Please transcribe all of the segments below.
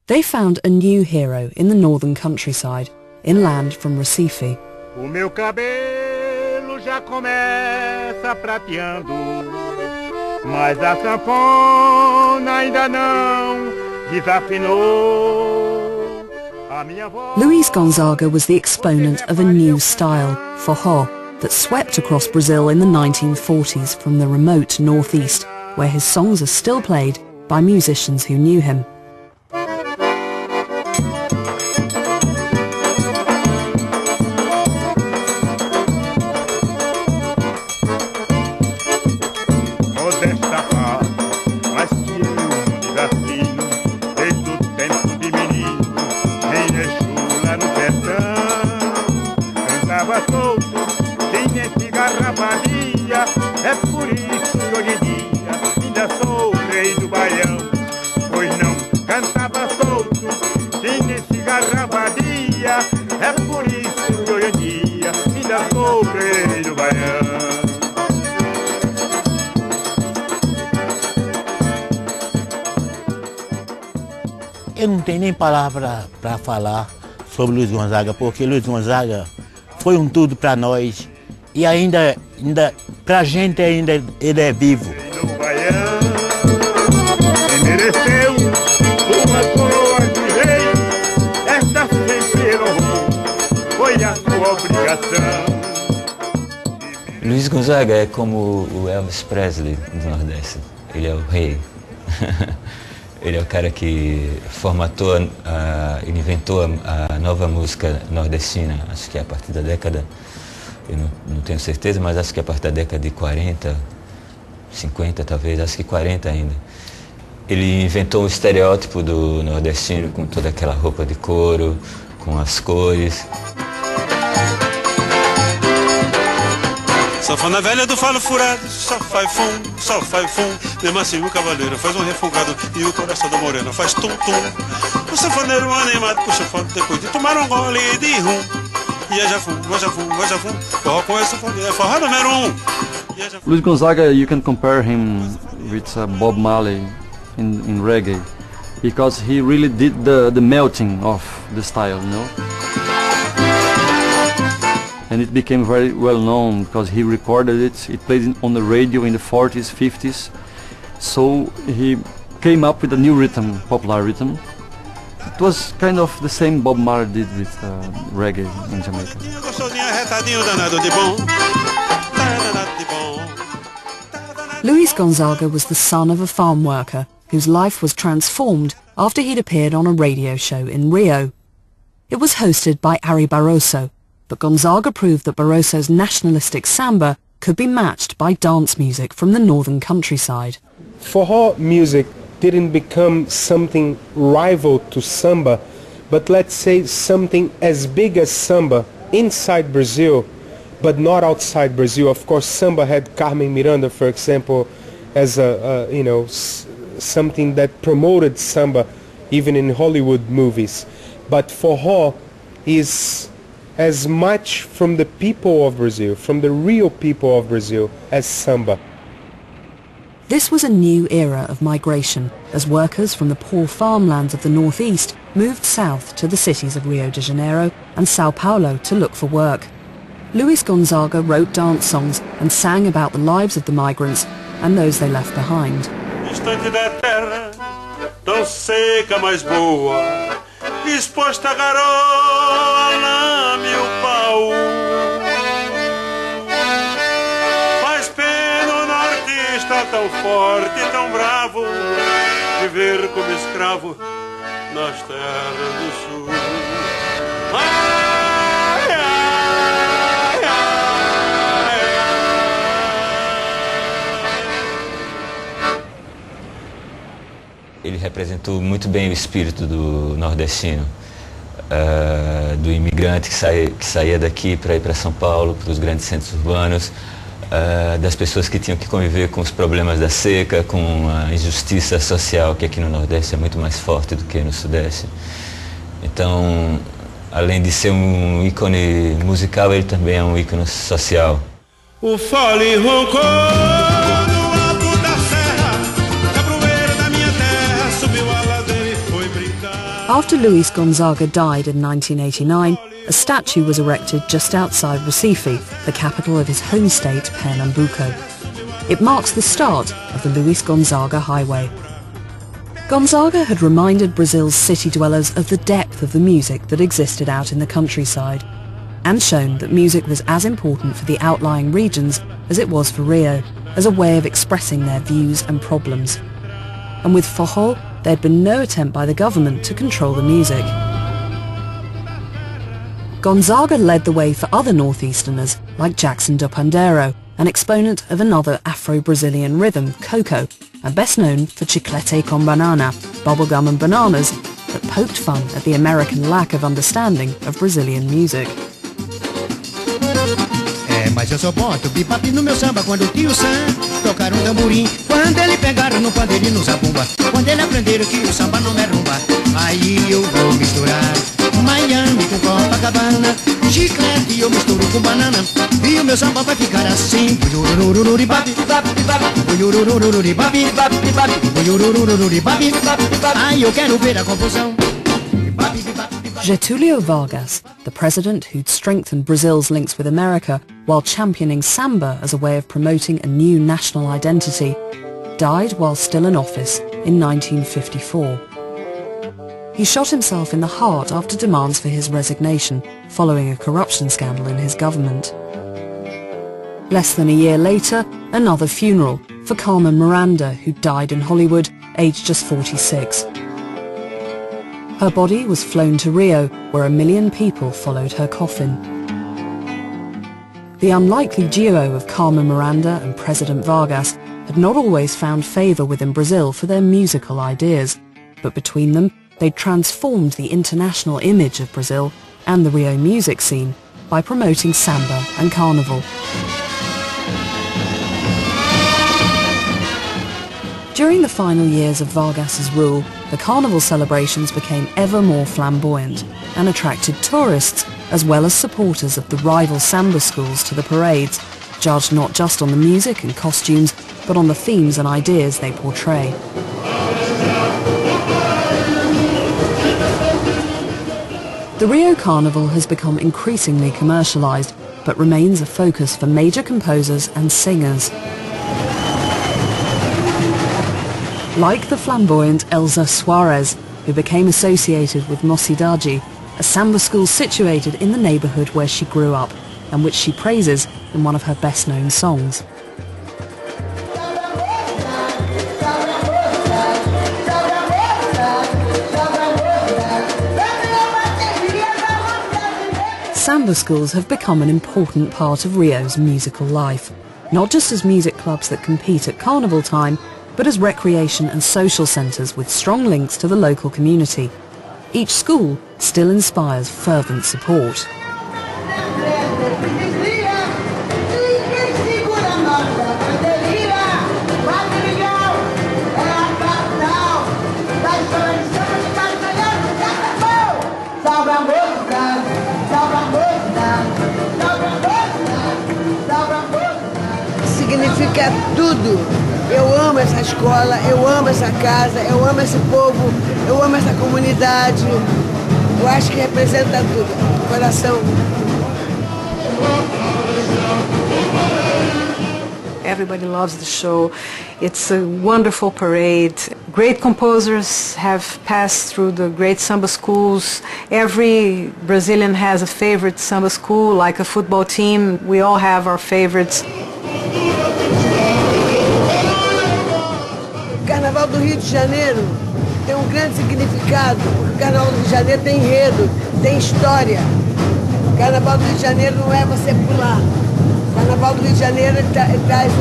They found a new hero in the northern countryside, inland from Recife. O meu cabelo já começa prateando, mas a sanfona ainda não desafinou. Luis Gonzaga was the exponent of a new style, forró, that swept across Brazil in the 1940s from the remote northeast, where his songs are still played by musicians who knew him. É por isso que hoje em dia ainda sou o rei do baião. Pois não cantava solto, tinha cigarrabadia. É por isso que hoje em dia ainda sou o rei do baião. Eu não tenho nem palavra para falar sobre Luis Gonzaga, porque Luis Gonzaga foi um tudo para nós. E ainda pra gente ainda ele é vivo. Quem mereceu uma coroa de rei, esta sempre honrou, foi a sua obrigação. Luis Gonzaga é como o Elvis Presley do Nordeste. Ele é o rei. Ele é o cara que formatou, ele inventou a nova música nordestina, acho que é a partir da década, eu não tenho certeza, mas acho que é a partir da década de 40, 50 talvez, acho que 40 ainda. Ele inventou o estereótipo do nordestino com toda aquela roupa de couro, com as cores. Sanfona velha do falo furado, só faz fum, mesmo assim o cavaleiro faz um refogado e o coração da morena faz tum-tum. O sanfoneiro animado puxa foto depois de tomar um gole de rum. E é já fum, forró com esse sanfoneiro é forró número 1. Luis Gonzaga, you can compare him with Bob Marley in reggae, because he really did the melting of the style, you know? And it became very well known because he recorded it, it played on the radio in the 40s, 50s, so he came up with a new rhythm, popular rhythm. It was kind of the same Bob Marley did with reggae in Jamaica. Luis Gonzaga was the son of a farm worker whose life was transformed after he'd appeared on a radio show in Rio. It was hosted by Ari Barroso, but Gonzaga proved that Barroso's nationalistic samba could be matched by dance music from the northern countryside. Forró music didn't become something rival to samba, but let's say something as big as samba inside Brazil, but not outside Brazil. Of course, samba had Carmen Miranda, for example, as something that promoted samba even in Hollywood movies. But forró is as much from the people of Brazil, from the real people of Brazil, as samba. This was a new era of migration, as workers from the poor farmlands of the northeast moved south to the cities of Rio de Janeiro and Sao Paulo to look for work. Luis Gonzaga wrote dance songs and sang about the lives of the migrants and those they left behind. Distante da terra, tão seca, mas boa, exposta a garoa, lame o pau. Faz pena o nortista tão forte e tão bravo, viver como escravo nas terras do sul. Ele representou muito bem o espírito do nordestino, do imigrante que saía daqui para ir para São Paulo, para os grandes centros urbanos, das pessoas que tinham que conviver com os problemas da seca, com a injustiça social, que aqui no Nordeste é muito mais forte do que no Sudeste. Então, além de ser um ícone musical, ele também é um ícone social. O fole roncou no alto da serra, capoeira da minha terra, subiu a ladeira e foi brincar. After Luis Gonzaga died in 1989, a statue was erected just outside Recife, the capital of his home state, Pernambuco. It marks the start of the Luis Gonzaga Highway. Gonzaga had reminded Brazil's city dwellers of the depth of the music that existed out in the countryside, and shown that music was as important for the outlying regions as it was for Rio, as a way of expressing their views and problems. And with forró, there had been no attempt by the government to control the music. Gonzaga led the way for other northeasterners like Jackson do Pandeiro, an exponent of another Afro-Brazilian rhythm, coco, and best known for Chiclete com Banana, bubblegum and bananas, that poked fun at the American lack of understanding of Brazilian music. Mas eu só boto bebop no meu samba quando o tio Sam tocar tamborim. Quando ele pegaram no pandeirinho zabumba. Quando ele aprenderam que o samba não é rumba. Aí eu vou misturar Miami com Copacabana. Chiclete eu misturo com banana. E o meu samba vai ficar assim. Aí eu quero ver a confusão. Getúlio Vargas, the president who'd strengthened Brazil's links with America while championing Samba as a way of promoting a new national identity, died while still in office in 1954. He shot himself in the heart after demands for his resignation following a corruption scandal in his government. Less than a year later, another funeral for Carmen Miranda, who died in Hollywood, aged just 46. Her body was flown to Rio, where 1 million people followed her coffin. The unlikely duo of Carmen Miranda and President Vargas had not always found favour within Brazil for their musical ideas, but between them they transformed the international image of Brazil and the Rio music scene by promoting samba and carnival. During the final years of Vargas's rule, the carnival celebrations became ever more flamboyant and attracted tourists as well as supporters of the rival samba schools to the parades, judged not just on the music and costumes, but on the themes and ideas they portray. The Rio Carnival has become increasingly commercialized, but remains a focus for major composers and singers. Like the flamboyant Elza Soares, who became associated with Mocidade, a samba school situated in the neighbourhood where she grew up, and which she praises in one of her best-known songs. Samba schools have become an important part of Rio's musical life, not just as music clubs that compete at carnival time, but as recreation and social centres with strong links to the local community. Each school still inspires fervent support. Significa tudo. Eu amo essa escola, eu amo essa casa, eu amo esse povo, eu amo essa comunidade. Eu acho que representa tudo, coração. Everybody loves the show. It's a wonderful parade. Great composers have passed through the great samba schools. Every Brazilian has a favorite samba school, like a football team. We all have our favorites. O Carnaval do Rio de Janeiro tem um grande significado, porque o Carnaval do Rio de Janeiro tem enredo, tem história. O Carnaval do Rio de Janeiro não é você pular. O Carnaval do Rio de Janeiro traz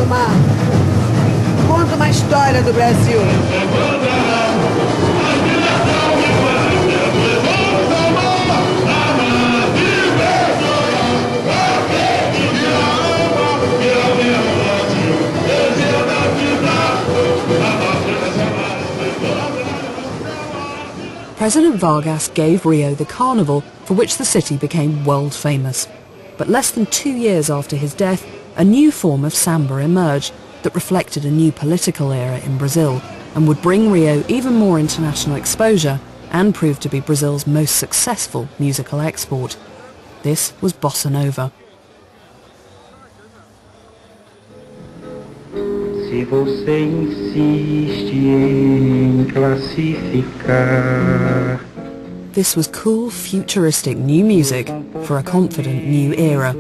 conta uma história do Brasil. President Vargas gave Rio the carnival for which the city became world famous. But less than 2 years after his death, a new form of samba emerged that reflected a new political era in Brazil and would bring Rio even more international exposure and proved to be Brazil's most successful musical export. This was Bossa Nova. Se você insiste em classificar. This was cool, futuristic new music for a confident new era.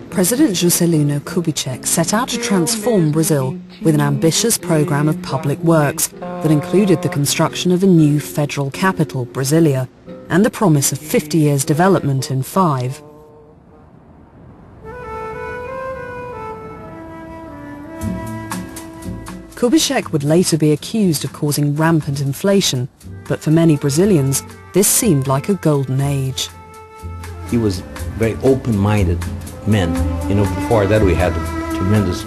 President Juscelino Kubitschek set out to transform Brazil with an ambitious program of public works that included the construction of a new federal capital, Brasilia, and the promise of 50 years development in 5. Kubitschek would later be accused of causing rampant inflation, but for many Brazilians, this seemed like a golden age. He was very open-minded man. You know, before that we had a tremendous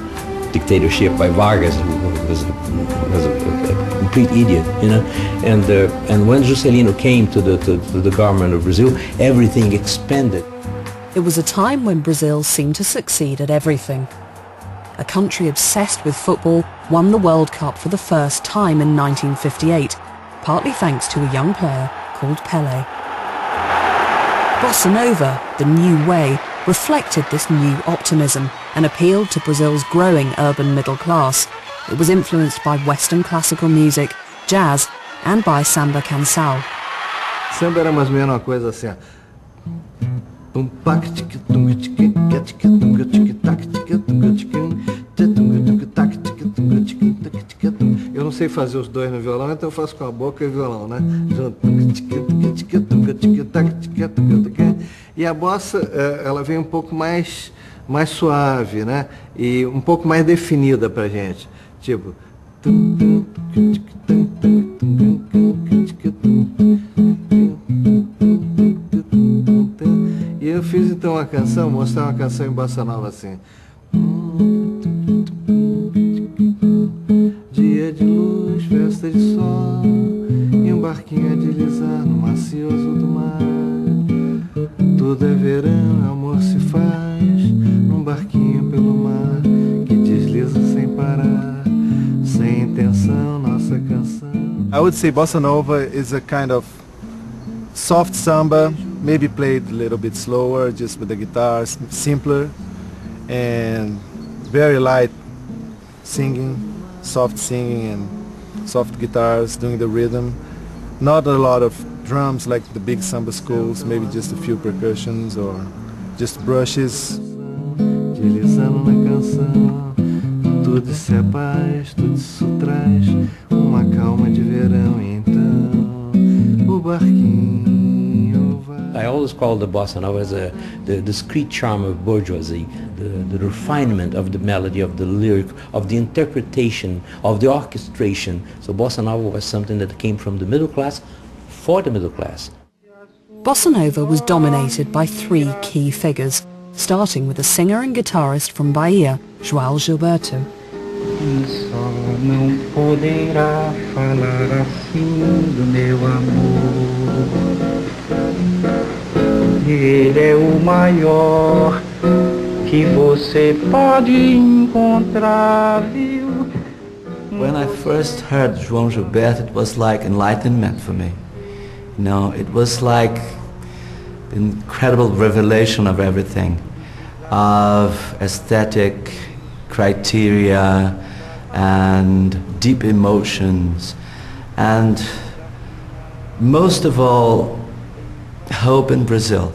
dictatorship by Vargas, who was a complete idiot, you know. And when Juscelino came to the government of Brazil, everything expanded. It was a time when Brazil seemed to succeed at everything. A country obsessed with football won the World Cup for the first time in 1958, partly thanks to a young player called Pelé. Bossa Nova, the new way, reflected this new optimism and appealed to Brazil's growing urban middle class. It was influenced by Western classical music, jazz, and by Samba canção. Samba era mais ou menos uma coisa assim. Eu não sei fazer os dois no violão, então eu faço com a boca e o violão, né? E a bossa, ela vem um pouco mais suave, né? E um pouco mais definida pra gente. Tipo... E eu fiz então uma canção, mostrar uma canção em bossa nova assim. Dia de luz, festa de sol, e um barquinho a deslizar no macio azul do mar. Tudo é verão, amor se faz, num barquinho pelo mar, que desliza sem parar, sem intenção, nossa canção. I would say Bossa Nova is a kind of soft samba, maybe played a little bit slower, just with the guitar, simpler, and very light singing, soft singing and soft guitars doing the rhythm. Not a lot of drums like the big samba schools, maybe just a few percussions or just brushes. Deslizando na canção, tudo isso é paz, tudo isso traz uma calma de verão, então o barquinho vai. I always call the bossa nova as the discreet charm of bourgeoisie, the refinement of the melody, of the lyric, of the interpretation, of the orchestration. So bossa nova was something that came from the middle class for the middle class. Bossa Nova was dominated by 3 key figures, starting with a singer and guitarist from Bahia, João Gilberto. Só não poderá falar assim do meu amor. Ele é o maior que você pode encontrar, viu? When I first heard João Gilberto, it was like enlightenment for me. You know, it was like the incredible revelation of everything, of aesthetic criteria and deep emotions, and most of all, hope in Brazil.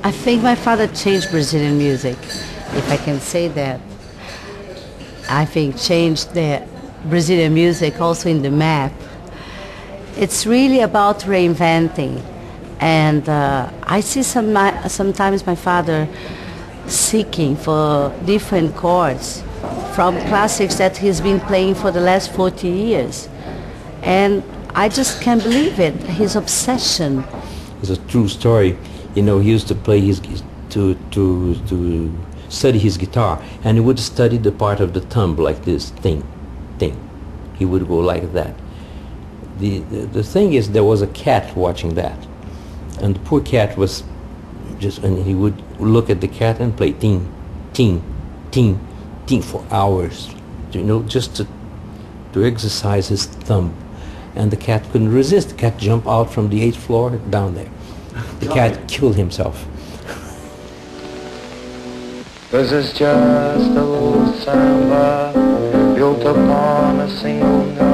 I think my father changed Brazilian music, if I can say that. I think changed the Brazilian music also in the map. It's really about reinventing. And I see sometimes my father seeking for different chords from classics that he's been playing for the last 40 years. And I just can't believe it, his obsession. It's a true story. You know, he used to play to study his guitar, and he would study the part of the thumb like this, ting, ting. He would go like that. The thing is, there was a cat watching that. And the poor cat was and he would look at the cat and play ting, ting, ting, ting for hours, you know, just to exercise his thumb. And the cat couldn't resist. The cat jumped out from the 8th floor down there. The cat killed himself. This is just a little samba built upon a single note.